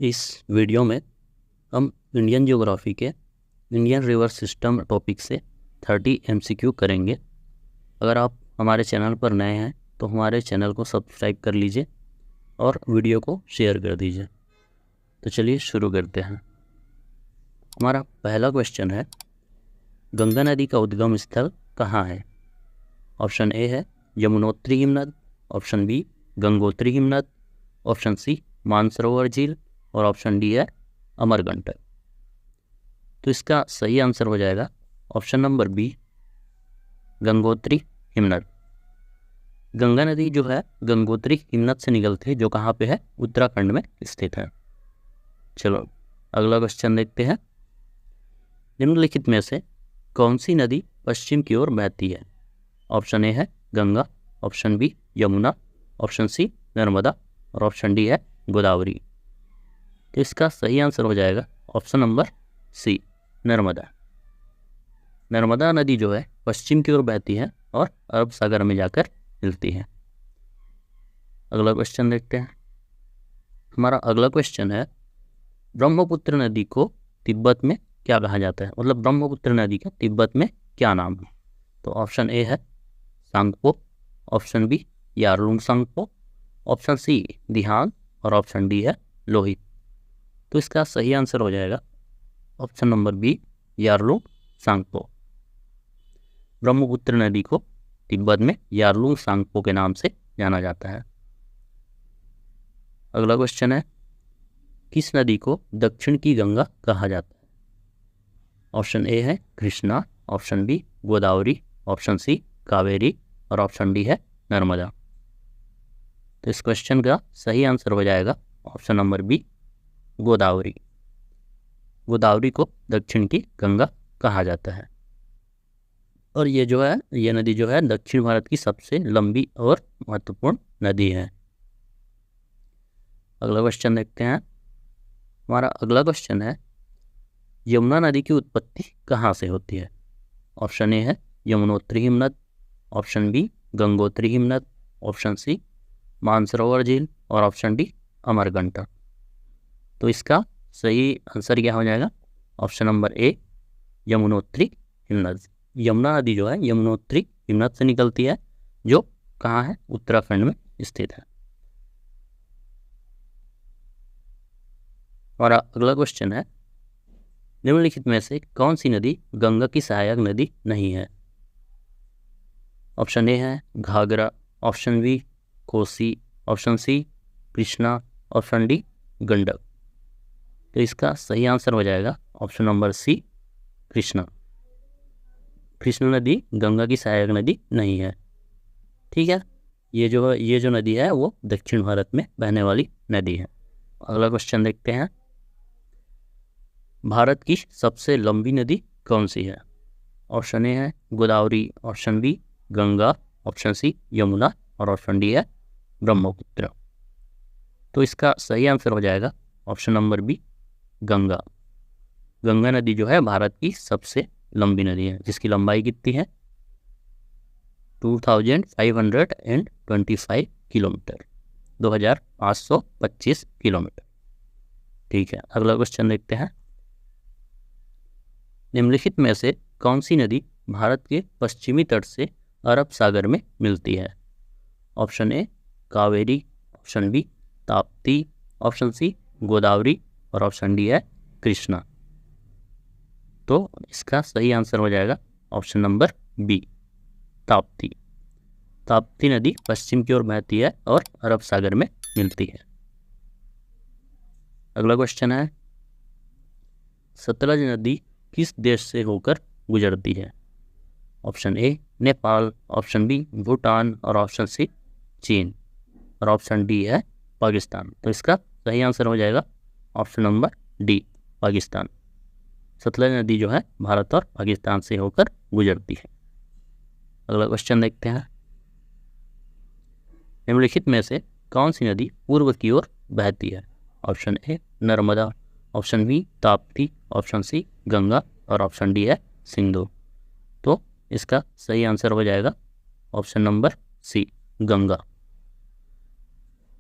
इस वीडियो में हम इंडियन ज्योग्राफी के इंडियन रिवर सिस्टम टॉपिक से 30 MCQ करेंगे। अगर आप हमारे चैनल पर नए हैं तो हमारे चैनल को सब्सक्राइब कर लीजिए और वीडियो को शेयर कर दीजिए। तो चलिए शुरू करते हैं। हमारा पहला क्वेश्चन है, गंगा नदी का उद्गम स्थल कहाँ है? ऑप्शन ए है यमुनोत्री हिमनद, ऑप्शन बी गंगोत्री हिमनद, ऑप्शन सी मानसरोवर झील और ऑप्शन डी है अमरकंटक। तो इसका सही आंसर हो जाएगा ऑप्शन नंबर बी, गंगोत्री हिमनद। गंगा नदी जो है गंगोत्री हिमनद से निकलती है, जो कहाँ पे है? उत्तराखंड में स्थित है। चलो अगला क्वेश्चन देखते हैं। निम्नलिखित में से कौन सी नदी पश्चिम की ओर बहती है? ऑप्शन ए है Ganga, option B Yamuna, option C Narmada और ऑप्शन डी है गोदावरी। तो इसका सही आंसर हो जाएगा option number C, Narmada. Narmada नदी जो है पश्चिम की ओर बहती है और अरब सागर में जाकर मिलती है। अगला क्वेश्चन देखते हैं। हमारा अगला क्वेश्चन है, ब्रह्मपुत्र नदी को तिब्बत में क्या कहा जाता है? मतलब ब्रह्मपुत्र नदी का तिब्बत में क्या नाम है? तो ऑप्शन ए है Tsangpo, option B Yarlung Tsangpo, option C Dihang और ऑप्शन डी है लोहित। तो इसका सही आंसर हो जाएगा option number B, Yarlung Tsangpo. Brahmaputra नदी को तिब्बत में यारलुंग सांगपो के नाम से जाना जाता है। अगला क्वेश्चन है, किस नदी को दक्षिण की गंगा कहा जाता है? ऑप्शन ए है Krishna, option B Godavari, option C Kaveri और ऑप्शन डी है नर्मदा। तो इस क्वेश्चन का सही आंसर हो जाएगा option number B, Godavari. Godavari को दक्षिण की गंगा कहा जाता है और ये नदी जो है दक्षिण भारत की सबसे लंबी और महत्वपूर्ण नदी है। अगला क्वेश्चन देखते हैं। हमारा अगला क्वेश्चन है, यमुना नदी की उत्पत्ति कहाँ से होती है? ऑप्शन ए है यमुनोत्री हिमनद, ऑप्शन बी गंगोत्री हिमनद, ऑप्शन सी मानसरोवर झील और ऑप्शन डी अमरकंटक। तो इसका सही आंसर क्या हो जाएगा? ऑप्शन नंबर ए, यमुनोत्री हिमनद। यमुना नदी जो है यमुनोत्री हिमनद से निकलती है, जो कहाँ है? उत्तराखंड में स्थित है। और अगला क्वेश्चन है, निम्नलिखित में से कौन सी नदी गंगा की सहायक नदी नहीं है? ऑप्शन ए है Ghaghara, option B Kosi, option C Krishna, option D Gandak. तो इसका सही आंसर हो जाएगा option number C, Krishna. Krishna नदी गंगा की सहायक नदी नहीं है। ठीक है, ये जो नदी है वो दक्षिण भारत में बहने वाली नदी है। अगला क्वेश्चन देखते हैं। भारत की सबसे लंबी नदी कौन सी है? ऑप्शन ए है Godavari, option B Ganga, option C Yamuna और ऑप्शन डी है ब्रह्मपुत्र। तो इसका सही आंसर हो जाएगा option number B, Ganga. Ganga नदी जो है भारत की सबसे लंबी नदी है, जिसकी लंबाई कितनी है? 2525 किलोमीटर, 2525 किलोमीटर। ठीक है, अगला क्वेश्चन देखते हैं। निम्नलिखित में से कौन सी नदी भारत के पश्चिमी तट से अरब सागर में मिलती है? Option A Kaveri, option B Tapti, option C Godavari और ऑप्शन डी है कृष्णा। तो इसका सही आंसर हो जाएगा option number B, Tapti. Tapti नदी पश्चिम की ओर बहती है और अरब सागर में मिलती है। अगला क्वेश्चन है, सतलज नदी किस देश से होकर गुजरती है? Option A Nepal, option B Bhutan और ऑप्शन सी चीन और ऑप्शन डी है पाकिस्तान। तो इसका सही आंसर हो जाएगा option number D, Pakistan. Sutlej नदी जो है भारत और पाकिस्तान से होकर गुजरती है। अगला क्वेश्चन देखते हैं। निम्नलिखित में से कौन सी नदी पूर्व की ओर बहती है? Option A Narmada, option B Tapti, option C Ganga और ऑप्शन डी है सिंधु। तो इसका सही आंसर हो जाएगा option number C, Ganga.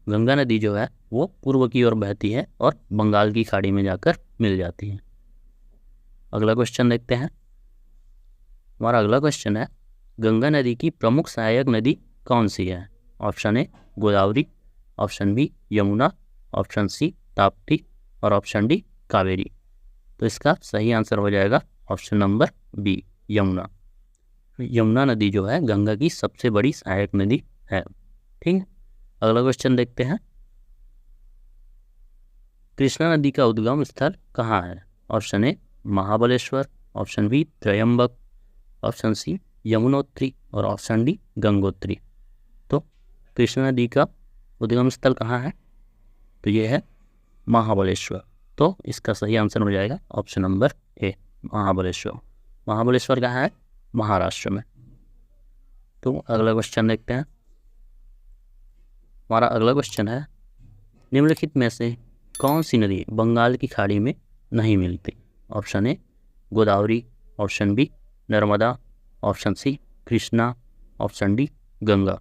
Ganga नदी जो है वो पूर्व की ओर बहती है और बंगाल की खाड़ी में जाकर मिल जाती है। अगला क्वेश्चन देखते हैं। हमारा अगला क्वेश्चन है, गंगा नदी की प्रमुख सहायक नदी कौन सी है? Option A Godavari, option B Yamuna, option C Tapti और ऑप्शन डी कावेरी। तो इसका सही आंसर हो जाएगा option number B Yamuna. Yamuna नदी जो है गंगा की सबसे बड़ी सहायक नदी है। ठीक है, अगला क्वेश्चन देखते हैं। कृष्णा नदी का उद्गम स्थल कहाँ है? Option A Mahabaleshwar, option B Trimbak, option C Yamunotri और ऑप्शन डी गंगोत्री। तो कृष्णा नदी का उद्गम स्थल कहाँ है? तो ये है महाबलेश्वर। तो इसका सही आंसर हो जाएगा ऑप्शन नंबर ए महाबलेश्वर। महाबलेश्वर कहाँ है? महाराष्ट्र में। तो अगला क्वेश्चन देखते हैं। हमारा अगला क्वेश्चन है, निम्नलिखित में से कौन सी नदी बंगाल की खाड़ी में नहीं मिलती? Option A Godavari, option B Narmada, option C Krishna, option D Ganga.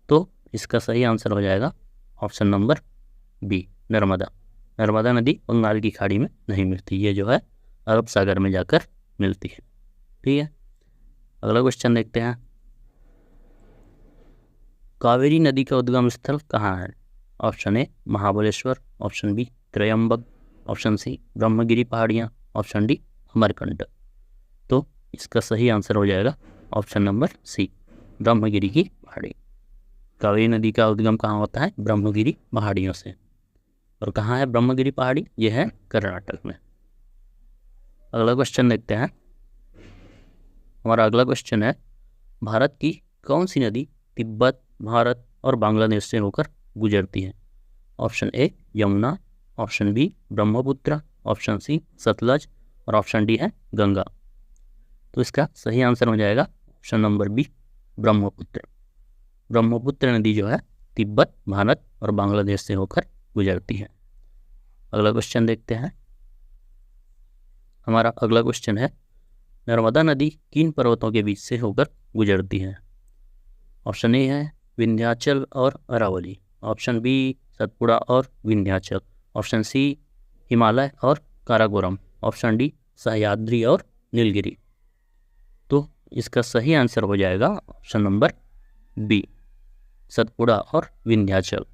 तो इसका सही आंसर हो जाएगा option number B Narmada. Narmada नदी बंगाल की खाड़ी में नहीं मिलती, ये जो है अरब सागर में जाकर मिलती है। ठीक है, अगला क्वेश्चन देखते हैं। कावेरी नदी का उद्गम स्थल कहाँ है? Option A Mahabaleshwar, option B Trimbak, option C Brahmagiri पहाड़ियाँ, ऑप्शन डी अमरकंटक। तो इसका सही आंसर हो जाएगा ऑप्शन नंबर सी ब्रह्मगिरी की पहाड़ी। कावेरी नदी का उद्गम कहाँ होता है? ब्रह्मगिरी पहाड़ियों से। और कहाँ है ब्रह्मगिरी पहाड़ी? यह है कर्नाटक में। अगला क्वेश्चन देखते हैं। हमारा अगला क्वेश्चन है, भारत की कौन सी नदी तिब्बत, भारत और बांग्लादेश से होकर गुजरती है? Option A Yamuna, option B Brahmaputra, option C Sutlej और ऑप्शन डी है गंगा। तो इसका सही आंसर हो जाएगा option number B Brahmaputra. Brahmaputra नदी जो है तिब्बत, भारत और बांग्लादेश से होकर गुजरती है। अगला क्वेश्चन देखते हैं। हमारा अगला क्वेश्चन है, नर्मदा नदी किन पर्वतों के बीच से होकर गुजरती है? ऑप्शन ए है विंध्याचल और अरावली, ऑप्शन बी सतपुड़ा और विंध्याचल, ऑप्शन सी हिमालय और काराकोरम, ऑप्शन डी सह्याद्री और नीलगिरी। तो इसका सही आंसर हो जाएगा ऑप्शन नंबर बी सतपुड़ा और विंध्याचल।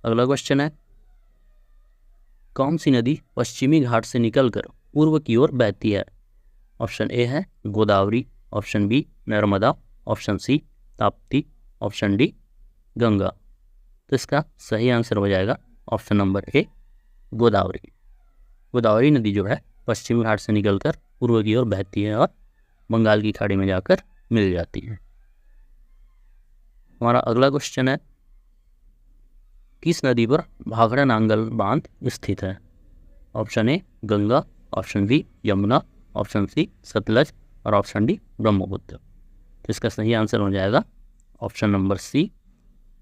अगला क्वेश्चन है, कौन सी नदी पश्चिमी घाट से निकलकर पूर्व की ओर बहती है? ऑप्शन ए है Godavari, option B Narmada, option C Tapti, option D Ganga. तो इसका सही आंसर हो जाएगा option number A Godavari. Godavari नदी जो है पश्चिमी घाट से निकलकर पूर्व की ओर बहती है और बंगाल की खाड़ी में जाकर मिल जाती है। हमारा अगला क्वेश्चन है, किस नदी पर भाखड़ा नांगल बांध स्थित है? Option A Ganga, option B Yamuna, option C Sutlej और ऑप्शन डी ब्रह्मपुत्र। तो इसका सही आंसर हो जाएगा option number C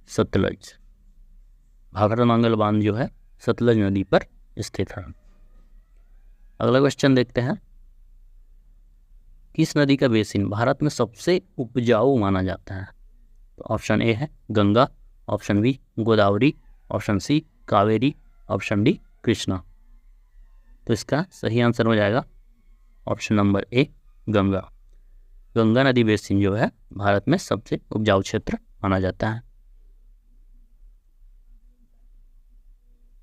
Sutlej. Bhakra Nangal बांध जो है सतलज नदी पर स्थित है। अगला क्वेश्चन देखते हैं, किस नदी का बेसिन भारत में सबसे उपजाऊ माना जाता है? तो ऑप्शन ए है Ganga, option B Godavari, option C Kaveri, option D Krishna. तो इसका सही आंसर हो जाएगा option number A Ganga. Ganga नदी बेसिन जो है भारत में सबसे उपजाऊ क्षेत्र माना जाता है।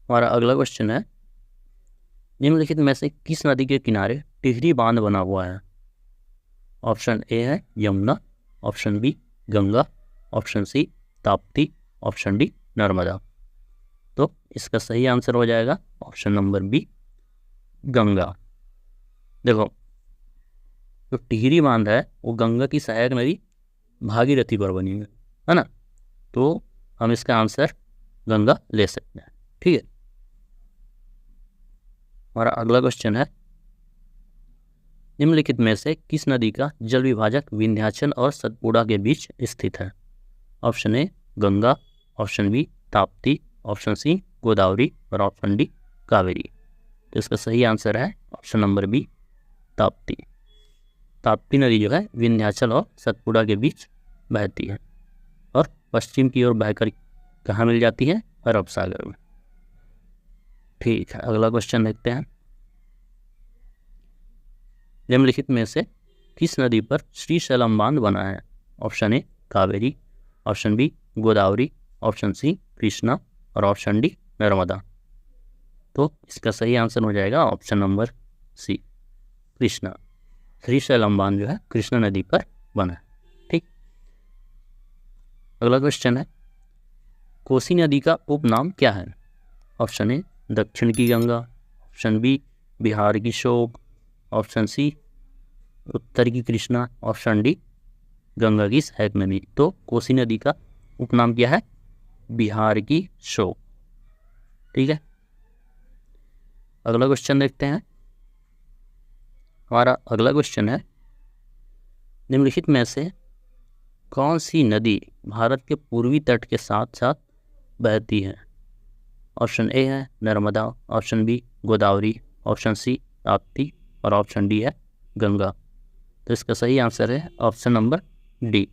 हमारा अगला क्वेश्चन है, निम्नलिखित में से किस नदी के किनारे टिहरी बांध बना हुआ है? ऑप्शन ए है Yamuna, option B Ganga, option C Tapti, option D Narmada. तो इसका सही आंसर हो जाएगा ऑप्शन नंबर बी गंगा। देखो, जो टिहरी बांध है वो गंगा की सहायक नदी भागीरथी पर बनी हुई है ना, तो हम इसका आंसर गंगा ले सकते हैं। ठीक है, हमारा अगला क्वेश्चन है, निम्नलिखित में से किस नदी का जल विभाजक विंध्याचल और सतपुड़ा के बीच स्थित है? Option A Ganga, option B Tapti, option C Godavari और ऑप्शन डी कावेरी। तो इसका सही आंसर है option number B Tapti. Tapti नदी जो है विंध्याचल और सतपुड़ा के बीच बहती है और पश्चिम की ओर बहकर कहाँ मिल जाती है? अरब सागर में। ठीक है, अगला क्वेश्चन देखते हैं। निम्नलिखित में से किस नदी पर श्रीशैलम बांध बना है? Option A Kaveri, option B Godavari, option C Krishna और ऑप्शन डी नर्मदा। तो इसका सही आंसर हो जाएगा option number C Krishna. Srisailam बांध जो है कृष्णा नदी पर बना है। ठीक, अगला क्वेश्चन है, कोसी नदी का उपनाम क्या है? ऑप्शन ए दक्षिण की गंगा, ऑप्शन बी बिहार की शोक, ऑप्शन सी उत्तर की कृष्णा, ऑप्शन डी गंगा की सहायक नदी। तो कोसी नदी का उपनाम क्या है? बिहार की शोक। ठीक है, अगला क्वेश्चन देखते हैं। हमारा अगला क्वेश्चन है, निम्नलिखित में से कौन सी नदी भारत के पूर्वी तट के साथ साथ बहती है? ऑप्शन ए है Narmada, option B Godavari, option C Tapti और ऑप्शन डी है गंगा। तो इसका सही आंसर है ऑप्शन नंबर डी,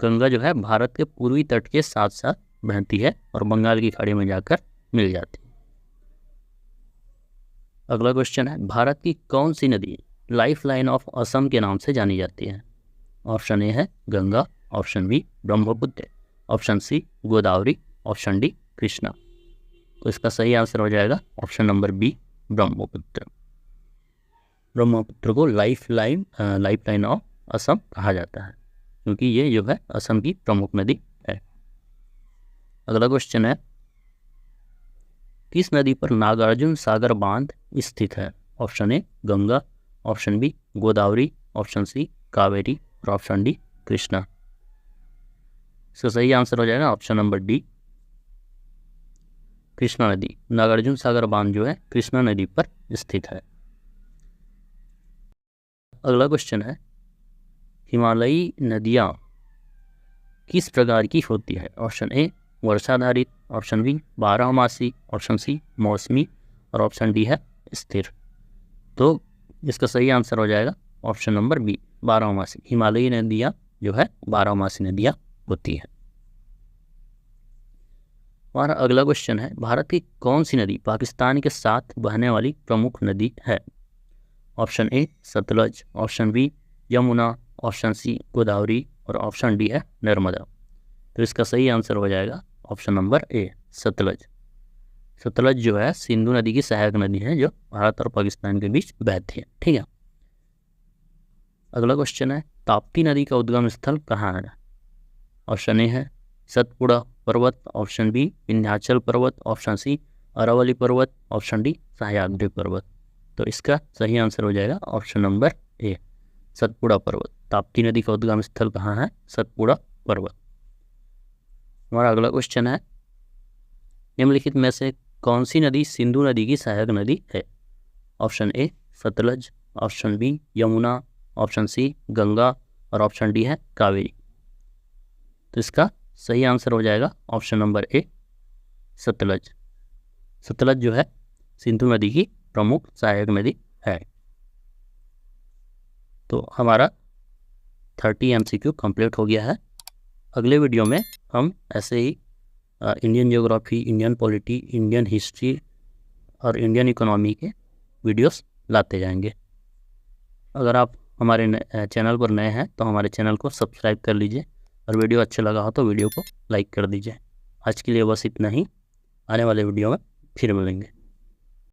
गंगा जो है भारत के पूर्वी तट के साथ साथ बहती है और बंगाल की खाड़ी में जाकर मिल जाती है। अगला क्वेश्चन है, भारत की कौन सी नदी लाइफ लाइन ऑफ असम के नाम से जानी जाती है? ऑप्शन ए है Ganga, option B Brahmaputra, option C Godavari, option D Krishna. तो इसका सही आंसर हो जाएगा option number B Brahmaputra. Brahmaputra को लाइफ लाइन ऑफ असम कहा जाता है क्योंकि ये जो है असम की प्रमुख नदी है। अगला क्वेश्चन है, किस नदी पर नागार्जुन सागर बांध स्थित है? Option A Ganga, option B Godavari, option C Kaveri और ऑप्शन डी कृष्णा। इसका सही आंसर हो जाएगा ऑप्शन नंबर डी कृष्णा नदी। नागार्जुन सागर बांध जो है कृष्णा नदी पर स्थित है। अगला क्वेश्चन है, हिमालयी नदियाँ किस प्रकार की होती है? ऑप्शन ए वर्षाधारित, ऑप्शन बी बारहमासी, ऑप्शन सी मौसमी और ऑप्शन डी है स्थिर। तो इसका सही आंसर हो जाएगा ऑप्शन नंबर बी बारहमासी। हिमालयी नदियाँ जो है बारहमासी नदियाँ होती हैं। हमारा अगला क्वेश्चन है, भारत की कौन सी नदी पाकिस्तान के साथ बहने वाली प्रमुख नदी है? Option A Sutlej, option B Yamuna, option C Godavari और ऑप्शन डी है नर्मदा। तो इसका सही आंसर हो जाएगा ऑप्शन नंबर ए सतलज। सतलज जो है सिंधु नदी की सहायक नदी है जो भारत और पाकिस्तान के बीच बहती है। ठीक है, अगला क्वेश्चन है, ताप्ती नदी का उद्गम स्थल कहाँ है? ऑप्शन ए है सतपुड़ा पर्वत, ऑप्शन बी विंध्याचल पर्वत, ऑप्शन सी अरावली पर्वत, ऑप्शन डी सह्याद्री पर्वत। तो इसका सही आंसर हो जाएगा ऑप्शन नंबर ए सतपुड़ा पर्वत। ताप्ती नदी का उद्गम स्थल कहाँ है? सतपुड़ा पर्वत। हमारा अगला क्वेश्चन है, निम्नलिखित में से कौन सी नदी सिंधु नदी की सहायक नदी है? Option A Sutlej, option B Yamuna, option C Ganga और ऑप्शन डी है कावेरी। तो इसका सही आंसर हो जाएगा ऑप्शन नंबर ए सतलज। सतलज जो है सिंधु नदी की प्रमुख सहायक नदी है। तो हमारा 30 MCQ कंप्लीट हो गया है। अगले वीडियो में हम ऐसे ही Indian geography, Indian polity, Indian history और इंडियन इकोनॉमी के वीडियोस लाते जाएंगे। अगर आप हमारे चैनल पर नए हैं तो हमारे चैनल को सब्सक्राइब कर लीजिए और वीडियो अच्छा लगा हो तो वीडियो को लाइक कर दीजिए। आज के लिए बस इतना ही, आने वाले वीडियो में फिर मिलेंगे।